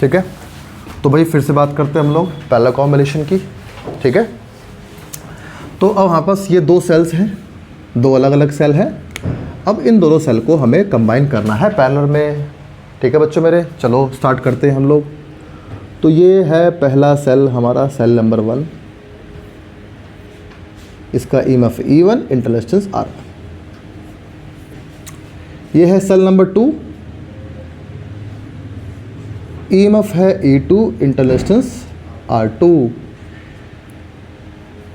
ठीक है। तो भाई फिर से बात करते हैं हम लोग पैरेलल कॉम्बिनेशन की, ठीक है। तो अब हमारे पास ये दो सेल्स हैं, दो अलग अलग सेल हैं। अब इन दोनों सेल को हमें कंबाइन करना है पैरेलल में, ठीक है बच्चों मेरे। चलो स्टार्ट करते हैं हम लोग। तो ये है पहला सेल हमारा, सेल नंबर 1, इसका EMF E1, इंटरलेस्टेंस R1। ये है सेल नंबर 2, EMF है E2, इंटरलेस्टेंस R2।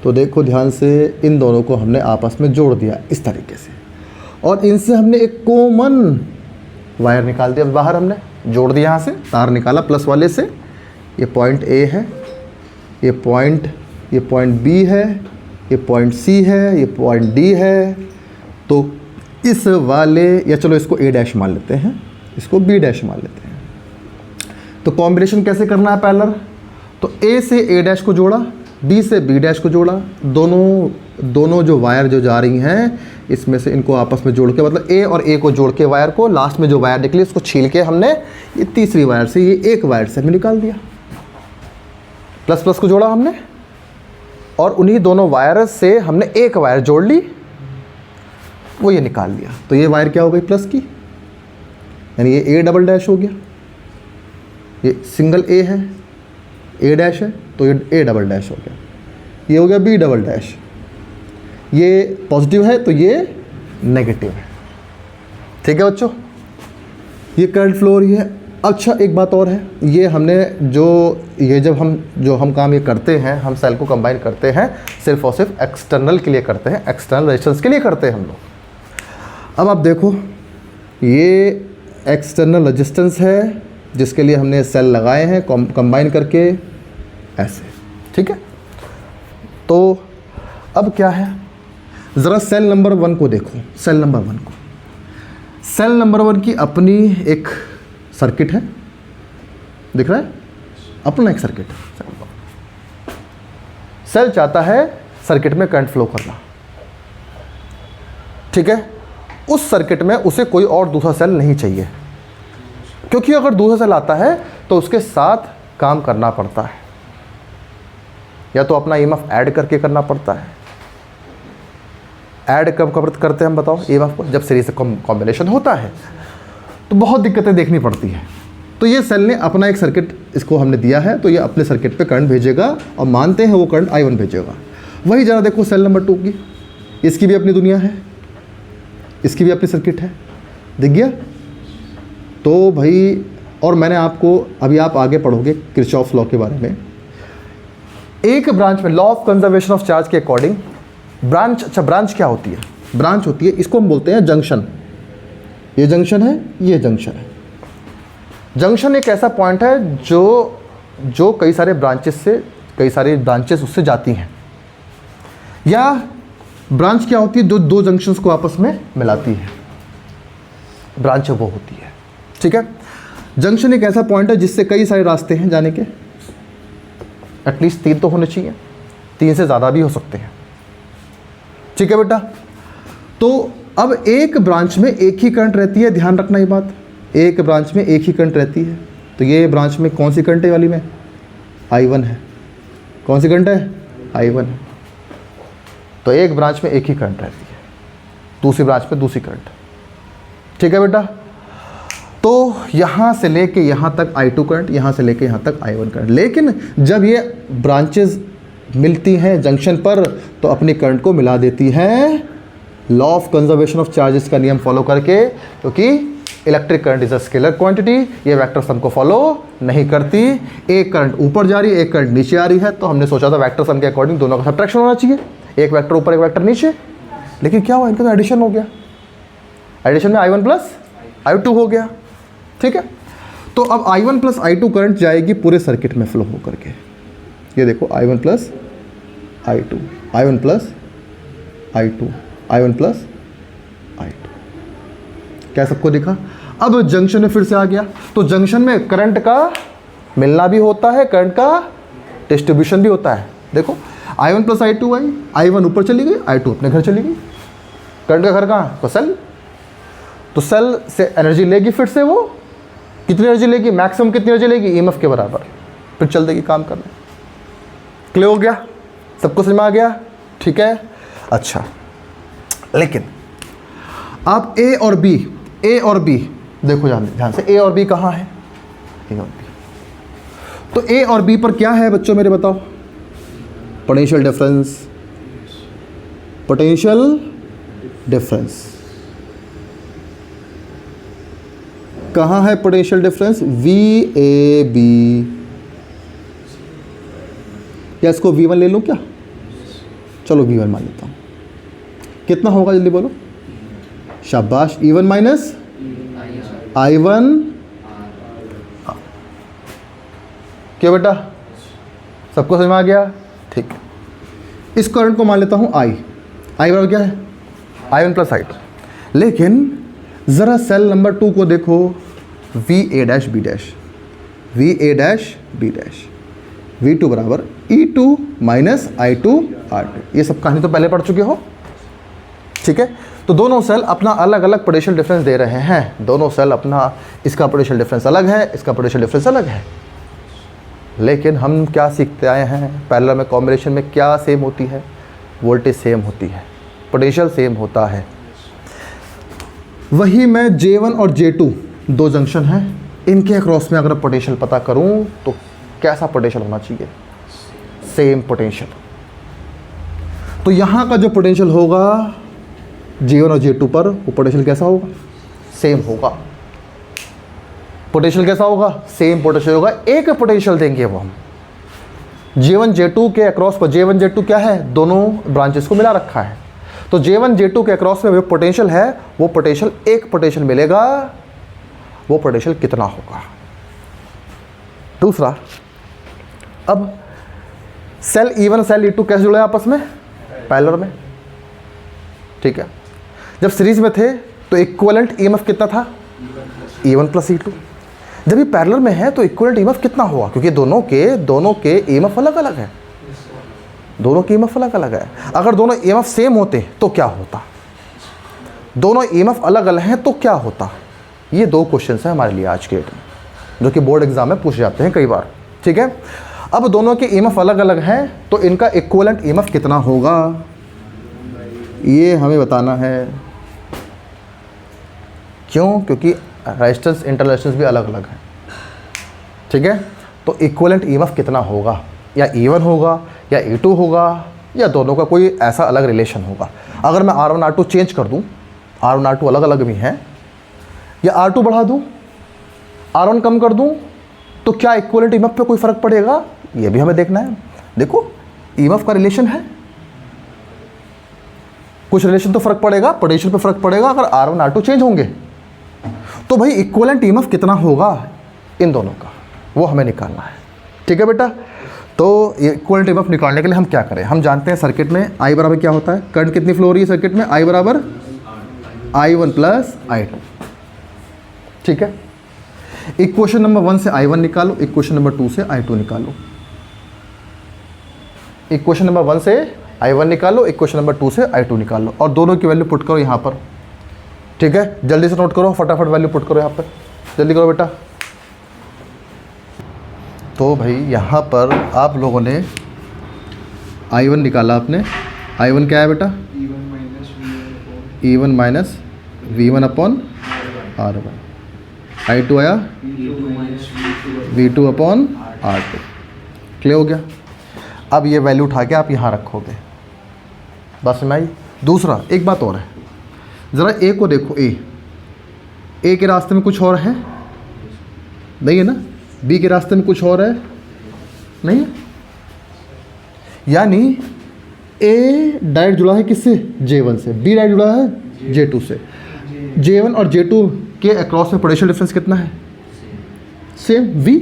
तो देखो ध्यान से, इन दोनों को हमने आपस में जोड़ दिया इस तरीके से, और इनसे हमने एक कॉमन वायर निकाल दिया बाहर, हमने जोड़ दिया, यहाँ से तार निकाला प्लस वाले से। ये पॉइंट A है, ये पॉइंट B है, ये पॉइंट C है, ये पॉइंट D है। तो इस वाले, या चलो इसको A' मान लेते हैं, इसको B' मान लेते हैं। तो कॉम्बिनेशन कैसे करना है पैरेलल? तो A से A' को जोड़ा, B से B' को जोड़ा, दोनों जो वायर जो जा रही हैं इसमें से इनको आपस में जोड़ के, मतलब A और A को जोड़ के वायर को, लास्ट में जो वायर निकली उसको छील के हमने ये तीसरी वायर से, ये एक वायर से हमने निकाल दिया। प्लस प्लस को जोड़ा हमने, और उन्हीं दोनों वायर से हमने एक वायर जोड़ ली, वो ये निकाल लिया। तो ये वायर क्या हो गई? प्लस की, यानी ये A" हो गया। ये सिंगल A है, A' है, तो ये A" हो गया। ये हो गया B'। ये पॉजिटिव है तो ये नेगेटिव है, ठीक है बच्चों। ये करंट फ्लो हो रही है। अच्छा एक बात और है, ये हमने जब हम काम ये करते हैं, हम सेल को कंबाइन करते हैं, सिर्फ और सिर्फ एक्सटर्नल के लिए करते हैं, एक्सटर्नल रेजिस्टेंस के लिए करते हैं हम लोग। अब आप देखो, ये एक्सटर्नल रेजिस्टेंस है जिसके लिए हमने सेल लगाए हैं कंबाइन करके ऐसे, ठीक है। तो अब क्या है, ज़रा सेल नंबर 1 को देखो। सेल नंबर 1 को, सेल नंबर 1 की अपनी एक सर्किट है, दिख रहा है, अपना एक सर्किट है। सेल चाहता है सर्किट में करंट फ्लो करना, ठीक है। उस सर्किट में उसे कोई और दूसरा सेल नहीं चाहिए, क्योंकि अगर दूसरा सेल आता है तो उसके साथ काम करना पड़ता है, या तो अपना EMF ऐड करके करना पड़ता है। ऐड कब करते हैं हम बताओ EMF को? जब सीरीज से कॉम्बिनेशन होता है तो बहुत दिक्कतें देखनी पड़ती है। तो ये सेल ने अपना एक सर्किट इसको हमने दिया है, तो ये अपने सर्किट पे करंट भेजेगा, और मानते हैं वो करंट I1 भेजेगा। वही जरा देखो सेल नंबर 2 की, इसकी भी अपनी दुनिया है, इसकी भी अपनी सर्किट है, दिख गया। तो भाई, और मैंने आपको, अभी आप आगे पढ़ोगे किरचॉफ लॉ के बारे में, एक ब्रांच में law of conservation of charge के अकॉर्डिंग ब्रांच, अच्छा ब्रांच क्या होती है? ब्रांच होती है, इसको हम बोलते हैं जंक्शन। ये जंक्शन है, ये जंक्शन है। जंक्शन एक ऐसा पॉइंट है जो कई सारी ब्रांचेस उससे जाती हैं। या ब्रांच क्या होती है? जो दो जंक्शंस को आपस में मिलाती है, ब्रांच वो होती है, ठीक है। जंक्शन एक ऐसा पॉइंट है जिससे कई सारे रास्ते हैं जाने के, एटलीस्ट 3 तो होने चाहिए, 3 से ज़्यादा भी हो सकते हैं, ठीक है बेटा। तो अब एक ब्रांच में एक ही करंट रहती है, ध्यान रखना ये बात, एक ब्रांच में एक ही करंट रहती है। तो ये ब्रांच में कौन सी करंट है वाली में? I1 है। कौन सी करंट है? I1 है। तो एक ब्रांच में एक ही करंट रहती है, दूसरी ब्रांच में दूसरी करंट, ठीक है बेटा। तो यहाँ से लेके यहाँ तक I2 करंट, यहाँ से लेके यहाँ तक I1 करंट। लेकिन जब ये ब्रांचेज मिलती हैं जंक्शन पर तो अपनी करंट को मिला देती हैं, law of conservation of charges का नियम फॉलो करके, क्योंकि electric current is a scalar quantity, ये वेक्टर सम को फॉलो नहीं करती। एक करंट ऊपर जा रही है, एक करंट नीचे आ रही है, तो हमने सोचा था वेक्टर सम के अकॉर्डिंग दोनों का सब्ट्रैक्शन होना चाहिए, एक वेक्टर ऊपर एक वेक्टर नीचे। लेकिन क्या हुआ, इनका तो एडिशन हो गया, एडिशन में I1 प्लस I2 हो गया, ठीक है। तो अब I1 प्लस I2 करंट जाएगी पूरे सर्किट में फ्लो हो करके। ये देखो I1 plus I2, I1 plus I2, I1 plus I2, क्या सबको दिखा? अब जंक्शन में फिर से आ गया। तो जंक्शन में करंट का मिलना भी होता है, करंट का डिस्ट्रीब्यूशन भी होता है। देखो I1 प्लस I2 आई, I1 ऊपर चली गई, I2 अपने घर चली गई। करंट का घर कहाँ? तो सेल, तो सेल से एनर्जी लेगी फिर से वो, कितनी एनर्जी लेगी, मैक्सिमम कितनी एनर्जी लेगी, ईएमएफ के बराबर, फिर चल देगी काम करने। क्लियर हो गया, सबको समझ में आ गया, ठीक है। अच्छा, लेकिन आप ए और बी देखो ध्यान से, ए और बी कहाँ है, ए और बी, तो ए और बी पर क्या है बच्चों मेरे बताओ, पोटेंशियल डिफरेंस कहाँ है, पोटेंशियल डिफरेंस VAB, या इसको V1 ले लूँ क्या, चलो V1 मान लेता हूँ, कितना होगा जल्दी बोलो, शाबाश, E1 माइनस I1, क्यों बेटा, सबको समझ में आ गया, ठीक। इस करंट को मान लेता हूँ I बराबर क्या है, I1 प्लस I2, लेकिन ज़रा सेल नंबर 2 को देखो, VA dash B dash, V2 बराबर E2 माइनस I2 R2, ये सब कहानी तो पहले पढ़ चुके हो, ठीक है। तो दोनों सेल अपना अलग अलग पोटेंशियल डिफरेंस दे रहे हैं, दोनों सेल अपना, इसका पोटेंशियल डिफरेंस अलग है, इसका पोटेंशियल डिफरेंस अलग है, लेकिन हम क्या सीखते आए हैं, पैरेलल में कॉम्बिनेशन में क्या सेम होती है, वोल्टेज सेम होती है, पोटेंशियल सेम होता है। वही मैं J1 और J2 दो जंक्शन हैं, इनके अक्रॉस में अगर पोटेंशियल पता करूं तो कैसा पोटेंशियल होना चाहिए, सेम पोटेंशियल। तो यहाँ का जो पोटेंशियल होगा J1 और J2 पर, वो पोटेंशियल कैसा होगा, सेम होगा। पोटेंशियल कैसा होगा, सेम पोटेंशियल होगा, एक पोटेंशियल देंगे वो हम J1 J2 के अक्रॉस पर। J1 J2 क्या है, दोनों ब्रांचेस को मिला रखा है, तो J1 J2 के अक्रॉस में जो पोटेंशियल है, वो पोटेंशियल एक पोटेंशियल मिलेगा, वो पोटेंशियल कितना होगा। दूसरा, अब सेल E1 सेल E2 कैसे जुड़े हैं आपस में, पैरेलल में, ठीक है। जब सीरीज में थे तो इक्विवेलेंट ईएमएफ कितना था, E1 प्लस E2। जब ये पैरेलल में है तो इक्विवेलेंट ईएमएफ कितना हुआ, क्योंकि दोनों के ईएमएफ अलग अलग है, दोनों की ईएमएफ अलग अलग है। अगर दोनों ईएमएफ सेम होते तो क्या होता, दोनों ईएमएफ अलग अलग हैं तो क्या होता। ये दो क्वेश्चंस हैं हमारे लिए आज के डेट में, जो कि बोर्ड एग्जाम में पूछे जाते हैं कई बार, ठीक है। अब दोनों के ईएमएफ अलग अलग हैं तो इनका इक्विवेलेंट ईएमएफ कितना होगा, ये हमें बताना है। क्यों, क्योंकि रेजिस्टेंस इंटररेजिस्टेंस भी अलग अलग है, ठीक है। तो इक्विवेलेंट ईएमएफ कितना होगा, या E1 होगा या E2 होगा, या दोनों का कोई ऐसा अलग रिलेशन होगा। अगर मैं R1 R2 चेंज कर दूं, R1 R2 अलग अलग भी हैं, या R2 बढ़ा दूं, R1 कम कर दूं, तो क्या इक्विवेलेंट ईएमएफ पे कोई फ़र्क पड़ेगा, ये भी हमें देखना है। देखो ईएमएफ का रिलेशन है, कुछ रिलेशन तो फ़र्क पड़ेगा, पोटेंशियल पे फ़र्क पड़ेगा अगर R1 R2 चेंज होंगे। तो भाई इक्विवेलेंट ईएमएफ कितना होगा इन दोनों का, वो हमें निकालना है, ठीक है बेटा। तो इक्विवेलेंट ईएमएफ निकालने के लिए हम क्या करें, हम जानते हैं सर्किट में I बराबर क्या होता है, करंट कितनी फ्लो हो रही है सर्किट में, I बराबर I1 प्लस I2, ठीक है। इक्वेशन नंबर 1 से I1 निकालो, इक्वेशन नंबर 2 से I2 निकालो। इक्वेशन नंबर 1 से I1 निकालो, इक्वेशन नंबर 2 से I2 निकालो, और दोनों की वैल्यू पुट करो यहाँ पर, ठीक है। जल्दी से नोट करो, फटाफट वैल्यू पुट करो यहाँ पर, जल्दी करो बेटा। तो भाई यहाँ पर आप लोगों ने I1 निकाला, आपने I1 क्या है बेटा, E1 minus V1 upon R1, I2 आया V2 अपॉन R2। क्लियर हो गया। अब ये वैल्यू उठा के आप यहाँ रखोगे, बस में आई। दूसरा एक बात और है, ज़रा ए को देखो, ए के रास्ते में कुछ और है, नहीं है ना, बी के रास्ते में कुछ और है, नहीं है, यानी ए डायरेक्ट जुड़ा है किससे, J1 से, बी डायरेक्ट जुड़ा है J2 से। J1 और J2 के अक्रॉस में पोटेंशियल डिफरेंस कितना है, सेम V।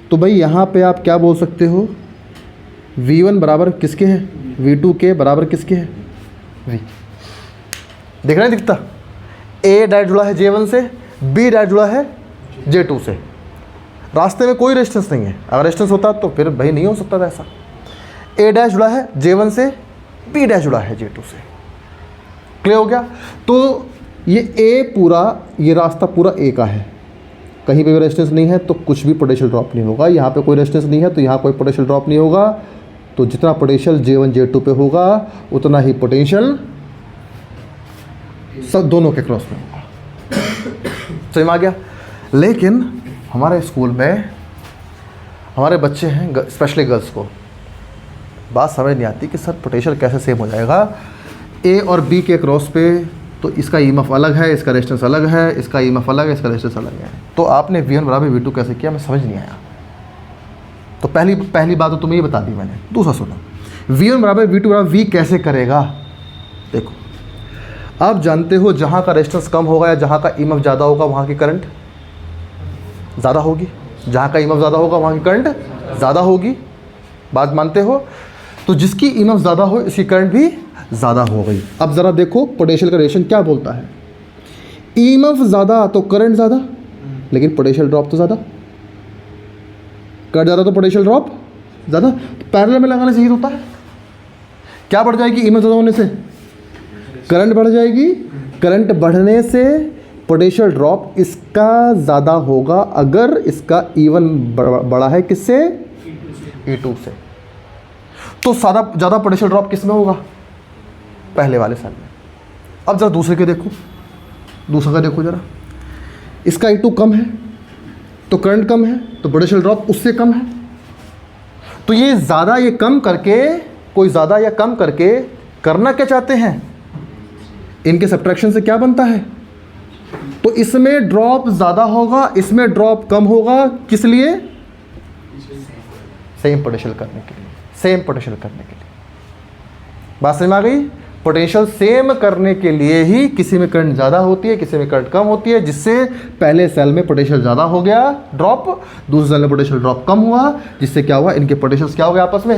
तो भाई यहाँ पे आप क्या बोल सकते हो, V1 बराबर किसके है, V2 के बराबर किसके है, V। दिख रहा है, दिखता, A डायरेक्ट जुड़ा है J1 से, B डायरेक्ट जुड़ा है J2 से, रास्ते में कोई रेजिस्टेंस नहीं है। अगर रेजिस्टेंस होता तो फिर भाई नहीं हो सकता था ऐसा। A डैश जुड़ा है J1 से, B डैश जुड़ा है J2 से। क्लियर हो गया। तो ये A पूरा, ये रास्ता पूरा A का है, कहीं पे भी रेजिस्टेंस नहीं है तो कुछ भी पोटेंशियल ड्रॉप नहीं होगा। यहाँ पे कोई रेजिस्टेंस नहीं है तो यहाँ कोई पोटेंशियल ड्रॉप नहीं होगा। तो जितना पोटेंशियल J1 J2 पे होगा उतना ही पोटेंशियल सब दोनों के क्रॉस में होगा। समझ में आ गया। लेकिन हमारे स्कूल में हमारे बच्चे हैं, स्पेशली गर्ल्स को बात समझ नहीं आती कि सर पोटेंशियल कैसे सेम हो जाएगा ए और बी के क्रॉस पे। तो इसका ईएमएफ अलग है, इसका रेजिस्टेंस अलग है, इसका ईएमएफ अलग है, इसका रेजिस्टेंस अलग है। तो आपने V1 बराबर V2 कैसे किया, मैं समझ नहीं आया। तो पहली बात तो तुम्हें ये बता दी मैंने। दूसरा सुनो, V1 बराबर V2 बराबर V कैसे करेगा। देखो आप जानते हो जहाँ का रेजिस्टेंस कम होगा या जहाँ का ईएमएफ ज़्यादा होगा वहाँ की करंट ज़्यादा होगी। जहाँ का ईएमएफ ज़्यादा होगा वहाँ की करंट ज़्यादा होगी। बात मानते हो। तो जिसकी ईएमएफ ज़्यादा हो इसकी करंट भी ज़्यादा हो गई। अब ज़रा देखो पोटेंशियल का रिलेशन क्या बोलता है। ईएमएफ ज़्यादा तो करंट ज़्यादा, लेकिन पोटेंशियल ड्रॉप तो ज़्यादा। करंट ज़्यादा तो पोटेंशियल ड्रॉप ज़्यादा। पैरेलल में लगाने से ही होता है। क्या बढ़ जाएगी ईएमएफ ज़्यादा होने से, करंट बढ़ जाएगी। करंट बढ़ने से पोटेंशियल ड्रॉप इसका ज़्यादा होगा अगर इसका E1 बड़ा है किससे, E2 से। तो ज़्यादा पोटेंशियल ड्रॉप किस में होगा, पहले वाले साल में। अब ज़रा दूसरे का देखो ज़रा। इसका E2 कम है तो करंट कम है तो पोटेंशियल ड्रॉप उससे कम है। तो ये ज़्यादा ये कम करके, कोई ज़्यादा या कम करके करना क्या चाहते हैं, इनके सब्ट्रैक्शन से क्या बनता है। तो इसमें ड्रॉप ज़्यादा होगा, इसमें ड्रॉप कम होगा। किस लिए, सेम पोटेंशियल करने के लिए। सेम पोटेंशियल करने के लिए बात समझ में आ गई। पोटेंशियल सेम करने के लिए ही किसी में करंट ज़्यादा होती है, किसी में करंट कम होती है। जिससे पहले सेल में पोटेंशियल ज़्यादा हो गया ड्रॉप, दूसरे सेल में पोटेंशियल ड्रॉप कम हुआ। जिससे क्या हुआ, इनके पोटेंशियल्स क्या हो गए आपस में,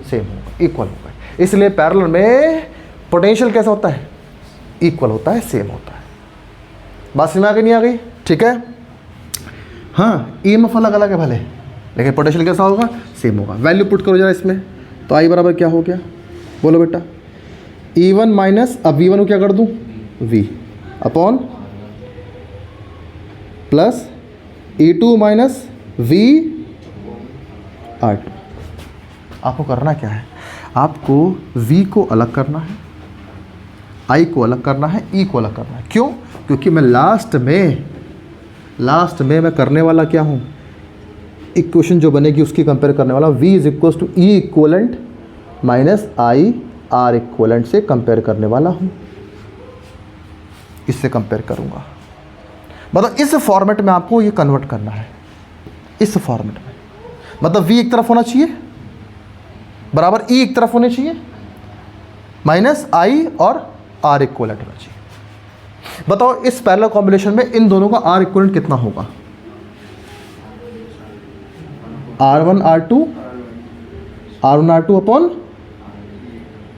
सेम हो गए, इक्वल हो गए। इसलिए पैरेलल में पोटेंशियल कैसा होता है, इक्वल होता है, सेम होता है। बात समझ में आ गई नहीं आ गई, ठीक है। हाँ ईएमएफ अलग अलग है भले, लेकिन पोटेंशियल कैसा होगा, सेम होगा। वैल्यू पुट करो जरा इसमें। तो आई बराबर क्या हो गया, बोलो बेटा। E1 माइनस, अब V1 को क्या कर दूं, V upon plus E2 minus V R2। आपको करना क्या है, आपको V को अलग करना है, I को अलग करना है, E को अलग करना है। क्यों, क्योंकि मैं लास्ट में मैं करने वाला क्या हूँ, इक्वेशन जो बनेगी उसकी कंपेयर करने वाला। V is equal to E equivalent minus I R equivalent से कंपेयर करने वाला हूँ। इससे कंपेयर करूँगा, मतलब इस फॉर्मेट में आपको ये कन्वर्ट करना है। इस फॉर्मेट में मतलब V एक तरफ होना चाहिए बराबर E एक तरफ होने चाहिए माइनस I और R इक्वलेंट होना चाहिए। बताओ इस पैरेलल कॉम्बिनेशन में इन दोनों का R इक्वलेंट कितना होगा, R1 R2 upon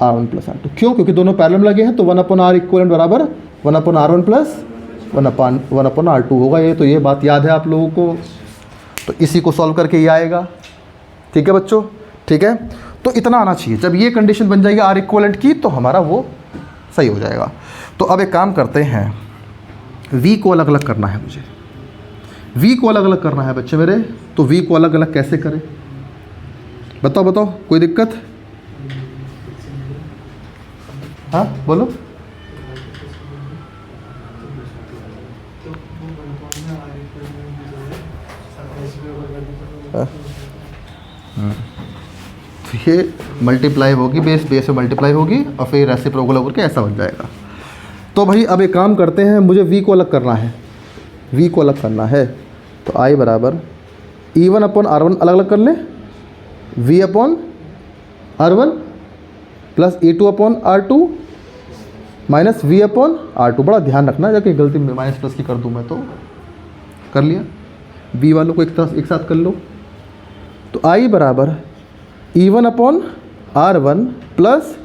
R1 plus R2। क्यों, क्योंकि दोनों पैरेलल लगे हैं। तो 1 अपॉन R इक्वलेंट बराबर 1 upon R1 plus 1 upon R2 होगा। ये बात याद है आप लोगों को। तो इसी को सॉल्व करके ये आएगा। ठीक है बच्चों, ठीक है। तो इतना आना चाहिए। जब ये कंडीशन बन जाएगी R इक्वलेंट की तो हमारा वो सही हो जाएगा। तो अब एक काम करते हैं, V को अलग अलग करना है मुझे। V को अलग अलग करना है बच्चे मेरे। तो V को अलग अलग कैसे करें, बताओ कोई दिक्कत, हाँ बोलो। तो ये मल्टीप्लाई होगी, बेस से मल्टीप्लाई होगी और फिर रेसिप्रोकल होकर के ऐसा बन जाएगा। तो भाई अब एक काम करते हैं, मुझे V को अलग करना है। V को अलग करना है तो I बराबर E1 अपॉन R1 अलग अलग कर लें, V upon R1 plus E2 upon R2 minus V upon R2। बड़ा ध्यान रखना, जाके गलती में माइनस प्लस की कर दूँ मैं तो कर लिया। V वालों को एक साथ कर लो। तो I बराबर E1 upon R1 plus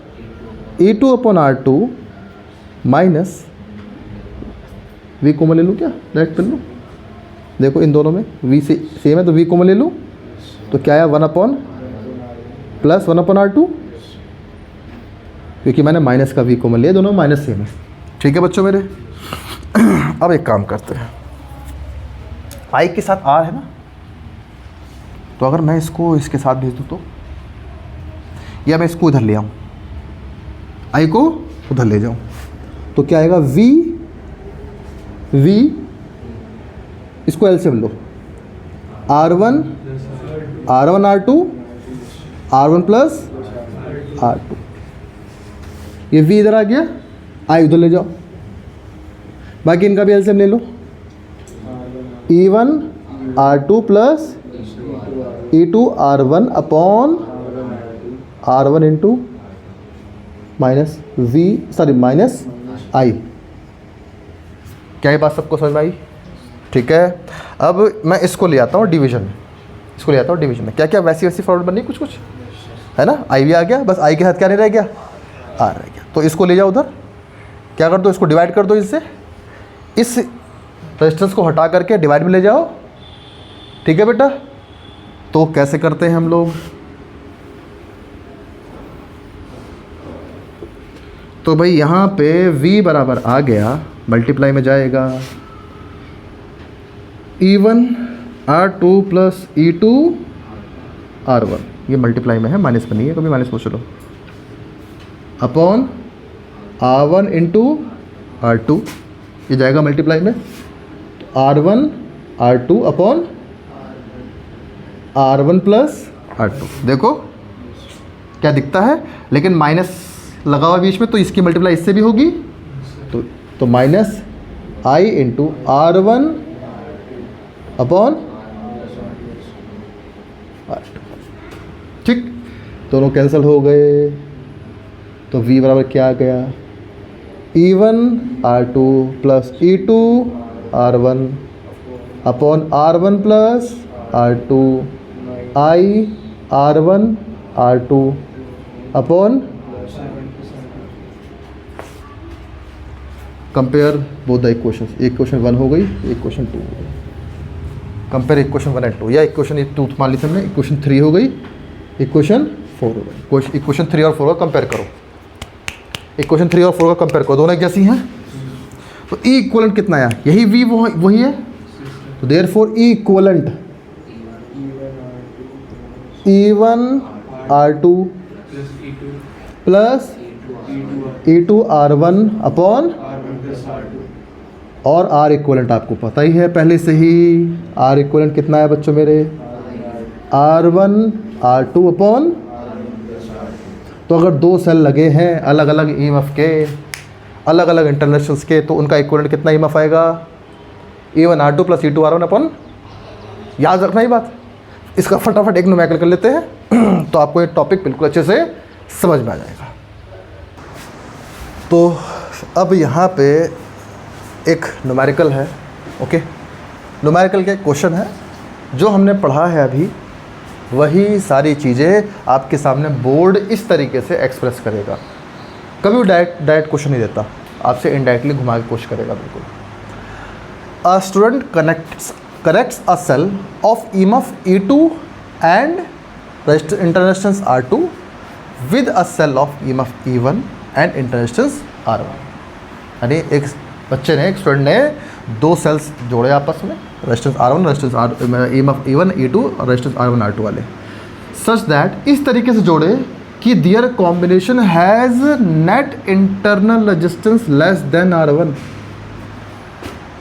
E2 upon R2 minus V को मैं ले लूँ क्या, डायरेक्ट कर लूँ। देखो इन दोनों में V से सेम है तो V को मैं ले लूँ। तो क्या आया 1 अपॉन प्लस 1 अपॉन R2, क्योंकि मैंने माइनस का V को मैं लिया, दोनों माइनस सेम है। ठीक है बच्चों मेरे। अब एक काम करते हैं, आई के साथ आर है ना, तो अगर मैं इसको इसके साथ भेज दूँ तो, या मैं इसको इधर ले आऊँ, आई को उधर ले जाऊँ, तो क्या आएगा वी इसको एलसीएम लो, R1 R2 R1 plus R2, ये V इधर आ गया, आई उधर ले जाओ, बाकी इनका भी एलसीएम ले लो, E1 R2 plus E2 R1 upon R1 into minus minus I. क्या ये बात सबको समझ में आई? ठीक है, अब मैं इसको ले आता हूँ डिवीजन में, इसको ले आता हूँ डिवीजन में। क्या क्या वैसी फॉर्मूला बननी, कुछ कुछ है ना, आई भी आ गया, बस आई के साथ क्या नहीं रह गया, आर रह गया। तो इसको ले जाओ उधर, क्या कर दो, इसको डिवाइड कर दो इससे, इस रेजिस्टेंस को हटा करके डिवाइड में ले जाओ। ठीक है बेटा, तो कैसे करते हैं हम लोग, तो भाई यहाँ पे V बराबर आ गया, मल्टीप्लाई में जाएगा E1 R2 plus E2 R1, ये मल्टीप्लाई में है, माइनस में नहीं है, कभी माइनस पूछ लो, अपॉन R1 इंटू R2, ये जाएगा मल्टीप्लाई में, R1 R2 upon R1 plus R2। देखो क्या दिखता है, लेकिन माइनस लगा हुआ बीच में, तो इसकी मल्टीप्लाई इससे भी होगी, तो माइनस आई इंटू R1 अपॉन R2। ठीक, दोनों कैंसिल हो गए, तो V बराबर क्या आ गया, E1 R2 plus E2 R1 upon R1 plus R2 I R1 R2 upon, compare both the equation, एक क्वेश्चन 1 हो गई, एक क्वेश्चन 2 हो गई, कंपेयर इक्वेशन 1 एंड 2, या इक्वेशन 2 मान ली हमने, इक्वेशन 3 हो गई, इक्वेशन 4 हो गई, इक्वेशन 3 और 4 का कंपेयर करो, इक्वेशन 3 और 4 का कंपेयर करो, दोनों एक जैसी हैं, तो ई इक्वलेंट कितना आया, यही वी वही है, तो therefore E equivalent E1 R2 plus E2 R1 upon, और R इक्वलेंट आपको पता ही है पहले से ही, R इक्वलेंट कितना है बच्चों मेरे, R1 R2 अपॉन, तो अगर दो सेल लगे हैं अलग अलग EMF के, अलग अलग इंटरनेशनल्स के, तो उनका इक्वलेंट कितना EMF आएगा, E1 R2 plus E2 R1 upon, याद रखना ही बात। इसका फटाफट एक न्यूमेरिकल कर लेते हैं तो आपको ये टॉपिक बिल्कुल अच्छे से समझ में आ जाएगा। तो अब यहाँ पे एक न्यूमेरिकल है, ओके, न्यूमेरिकल के क्वेश्चन है, जो हमने पढ़ा है अभी वही सारी चीज़ें आपके सामने बोर्ड इस तरीके से एक्सप्रेस करेगा, कभी भी डायरेक्ट क्वेश्चन नहीं देता, आपसे इनडायरेक्टली घुमा के कोशिश करेगा बिल्कुल। A student corrects a cell of EMF E2 and interactions R2 with a cell of EMF E1 and interactions R1। यानी एक बच्चे ने, एक स्टूडेंट ने दो सेल्स जोड़े आपस में, resistance R1 resistance EMF E1 E2 और रेजिस्टेंस R1 R2 वाले, सच दैट, इस तरीके से जोड़े कि their combination has net internal resistance less than R1,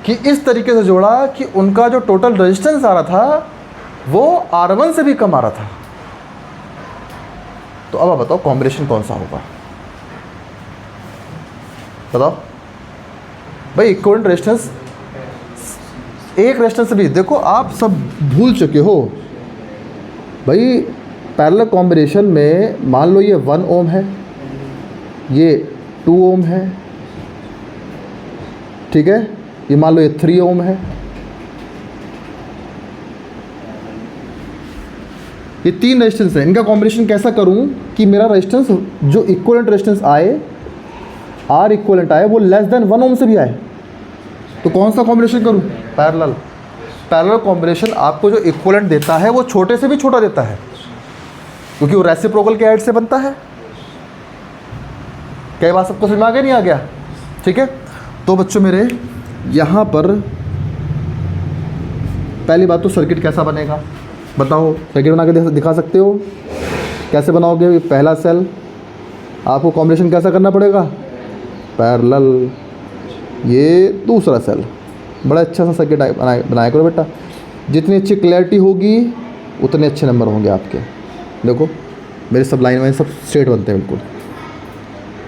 कि इस तरीके से जोड़ा कि उनका जो टोटल रेजिस्टेंस आ रहा था वो R1 से भी कम आ रहा था। तो अब आप बताओ कॉम्बिनेशन कौन सा होगा, बताओ भाई। इक्विवेलेंट रेजिस्टेंस, एक रेजिस्टेंस से भी, देखो आप सब भूल चुके हो भाई, पैरेलल कॉम्बिनेशन में मान लो ये 1 ओम है, ये 2 ओम है, ठीक है, ये मान लो ये 3 ओम है, ये 3 रेजिस्टेंस है, इनका कॉम्बिनेशन कैसा करूं कि मेरा रेजिस्टेंस जो इक्विवेलेंट रेजिस्टेंस आए, आर इक्विवेलेंट आए, वो लेस देन 1 ओम से भी आए। तो कौन सा कॉम्बिनेशन करूं, पैरेलल। पैरेलल कॉम्बिनेशन आपको जो इक्विवेलेंट देता है वो छोटे से भी छोटा देता है, क्योंकि वो रेसिप्रोकल के ऐड से बनता है। कई बात सबको समझ में आ गया, नहीं आ गया, ठीक है। तो बच्चों मेरे यहाँ पर पहली बात तो सर्किट कैसा बनेगा बताओ, सर्किट बना के दिखा सकते हो? कैसे बनाओगे? पहला सेल आपको कॉम्बिनेशन कैसा करना पड़ेगा? पैरेलल। ये दूसरा सेल, बड़ा अच्छा सा सर्किट बनाया करो बेटा। जितनी अच्छी क्लैरिटी होगी उतने अच्छे नंबर होंगे आपके। देखो मेरे सब लाइन वाइन सब स्ट्रेट बनते हैं बिल्कुल।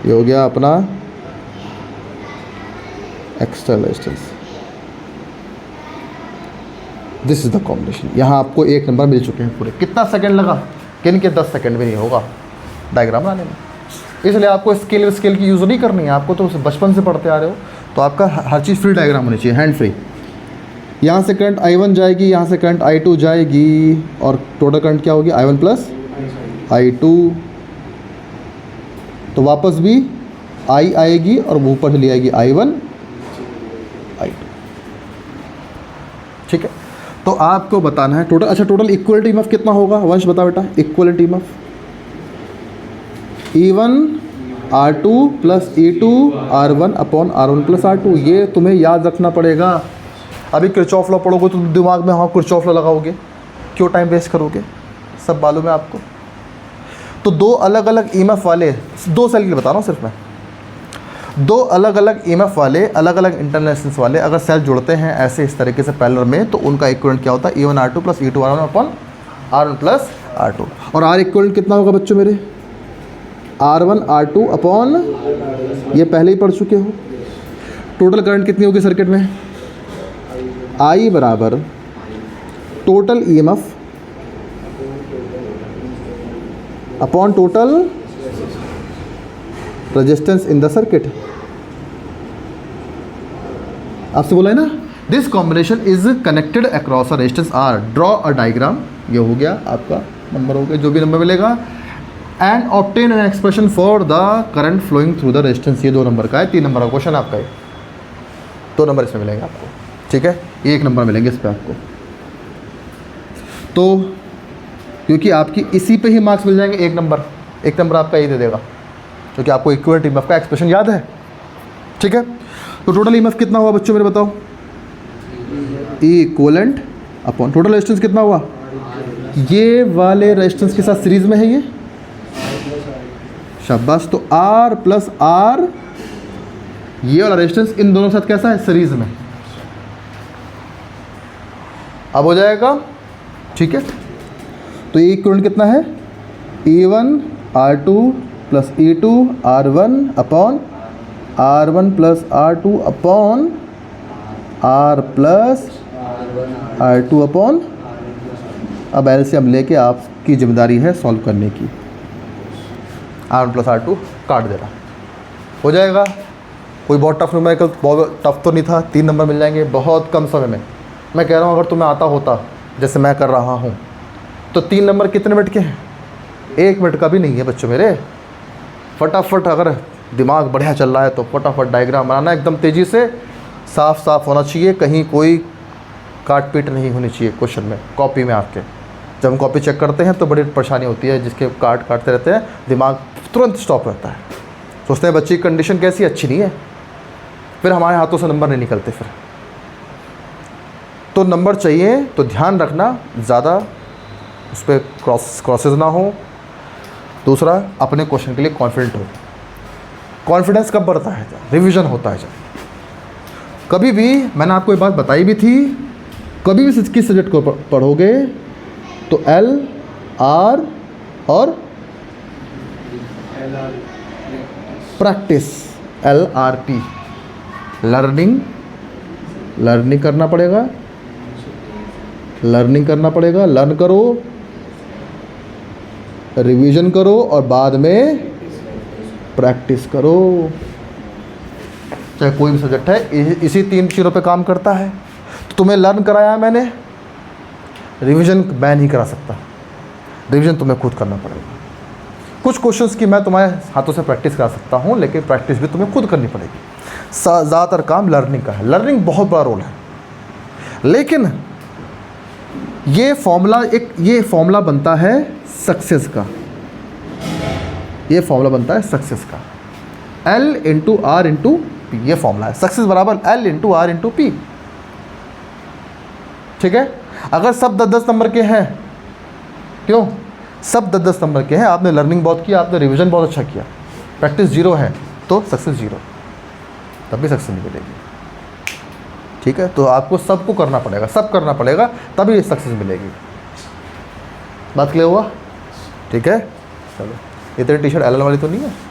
ये हो गया अपना extra resistance, this is the combination. यहाँ आपको 1 नंबर मिल चुके हैं पूरे। कितना सेकंड लगा? किन के 10 सेकंड भी नहीं होगा डायग्राम बनाने में। इसलिए आपको स्केल की यूज़ नहीं करनी है, आपको तो बचपन से पढ़ते आ रहे हो, तो आपका हर चीज़ फ्री डायग्राम होनी चाहिए, हैंड फ्री। यहाँ से करंट I1 जाएगी, यहाँ से करंट I2 जाएगी, और टोटल करंट क्या होगी? I1 plus I2। तो वापस भी I आएगी और वो ऊपर से ले आएगी I1 I2। ठीक है, तो आपको बताना है टोटल। अच्छा, टोटल इक्वलिटी ईएमएफ कितना होगा? वंश बता बेटा। Equality EMF E1 R2 plus E2 R1 upon R1 plus R2। ये तुम्हें याद रखना पड़ेगा। अभी किरचॉफ लॉ पढ़ोगे तो दिमाग में हाँ किरचॉफ लॉ लगाओगे, क्यों टाइम वेस्ट करोगे? सब मालूम है आपको। तो 2 अलग अलग ईएमएफ वाले, 2 सेल के लिए बता रहा हूँ सिर्फ मैं, 2 अलग अलग ईएमएफ वाले, अलग अलग इंटरनल रेजिस्टेंस वाले अगर सेल जुड़ते हैं ऐसे इस तरीके से पैरेलल में, तो उनका इक्विवेलेंट क्या होता है? E1 R2 plus E2 R1 upon R1 plus R2। और R इक्विवेलेंट कितना होगा बच्चों मेरे? R1 R2 अपॉन, ये पहले ही पढ़ चुके हो। टोटल करंट कितनी होगी सर्किट में? I बराबर total EMF upon total resistance in the circuit. आपसे बोला है ना, this combination is connected across a resistance R, draw a diagram. ये हो गया आपका नंबर, हो गया जो भी नंबर मिलेगा। And obtain an expression for the current flowing through the resistance. ये 2 नंबर का है, 3 नंबर का क्वेश्चन आपका है। 2 नंबर इसमें मिलेंगे आपको, ठीक है, 1 नंबर मिलेंगे इस पर आपको। तो क्योंकि आपकी इसी पे ही मार्क्स मिल जाएंगे, 1 नंबर आपका यही दे देगा, क्योंकि आपको इक्विवेलेंट ईएमएफ का एक्सप्रेशन याद है। ठीक है, तो टोटल ईएमएफ कितना हुआ बच्चों मेरे बताओ? E equivalent upon total resistance कितना हुआ? ये वाले रेजिस्टेंस के साथ सीरीज में है ये, शाबाश। तो R प्लस R, ये वाला रेजिस्टेंस इन दोनों के साथ कैसा है? सीरीज में। अब हो जाएगा, ठीक है। तो ये इक्विवेलेंट कितना है? E1 R2 plus E2 R1 upon R1 plus R2 upon R plus R2 upon, अब एलसीएम लेके आपकी जिम्मेदारी है सॉल्व करने की। R1 प्लस R2 काट देना, हो जाएगा। कोई बहुत टफ न्यूमेरिकल, बहुत टफ तो नहीं था, 3 नंबर मिल जाएंगे बहुत कम समय में। मैं कह रहा हूँ अगर तुम्हें आता होता जैसे मैं कर रहा हूँ तो 3 नंबर कितने मिनट के हैं? 1 मिनट का भी नहीं है बच्चों मेरे। फटाफट, अगर दिमाग बढ़िया चल रहा है तो फटाफट डायग्राम बनाना, एकदम तेज़ी से, साफ साफ होना चाहिए, कहीं कोई काट पीट नहीं होनी चाहिए क्वेश्चन में, कॉपी में आपके। जब हम कॉपी चेक करते हैं तो बड़ी परेशानी होती है, जिसके काटते रहते हैं दिमाग तुरंत स्टॉप रहता है, सोचते हैं बच्ची की कंडीशन कैसी, अच्छी नहीं है, फिर हमारे हाथों से नंबर नहीं निकलते फिर। तो नंबर चाहिए तो ध्यान रखना, ज़्यादा उस पर क्रॉसेस ना हो। दूसरा, अपने क्वेश्चन के लिए कॉन्फिडेंट हो। कॉन्फिडेंस कब बढ़ता है? जब रिवीजन होता है। जब कभी भी, मैंने आपको ये बात बताई भी थी, कभी भी किस सब्जेक्ट को पढ़ोगे तो L R और प्रैक्टिस, LRP, लर्निंग करना पड़ेगा, लर्न करो, रिवीजन करो और बाद में प्रैक्टिस करो। चाहे कोई भी सब्जेक्ट है, इसी 3 चीज़ों पे काम करता है। तो तुम्हें लर्न कराया मैंने, रिवीजन मैं नहीं करा सकता, रिवीजन तुम्हें खुद करना पड़ेगा। कुछ क्वेश्चंस की मैं तुम्हारे हाथों से प्रैक्टिस करा सकता हूँ, लेकिन प्रैक्टिस भी तुम्हें खुद करनी पड़ेगी। ज़्यादातर काम लर्निंग का है, लर्निंग बहुत बड़ा रोल है। लेकिन ये फॉर्मूला बनता है सक्सेस का, ये फॉर्मूला बनता है सक्सेस का, L into R into P, ये फॉर्मूला है। सक्सेस बराबर L into R into P, ठीक है। अगर सब 10-10 नंबर के हैं, क्यों सब 10-10 नंबर के हैं, आपने लर्निंग बहुत किया, आपने रिवीजन बहुत अच्छा किया, प्रैक्टिस 0 है, तो सक्सेस 0, तब भी सक्सेस नहीं मिलेगी। ठीक है, तो आपको सबको करना पड़ेगा, सब करना पड़ेगा, तभी सक्सेस मिलेगी। बात क्लियर हुआ? ठीक है, चलो। ये तेरी टी शर्ट एलन वाली तो नहीं है?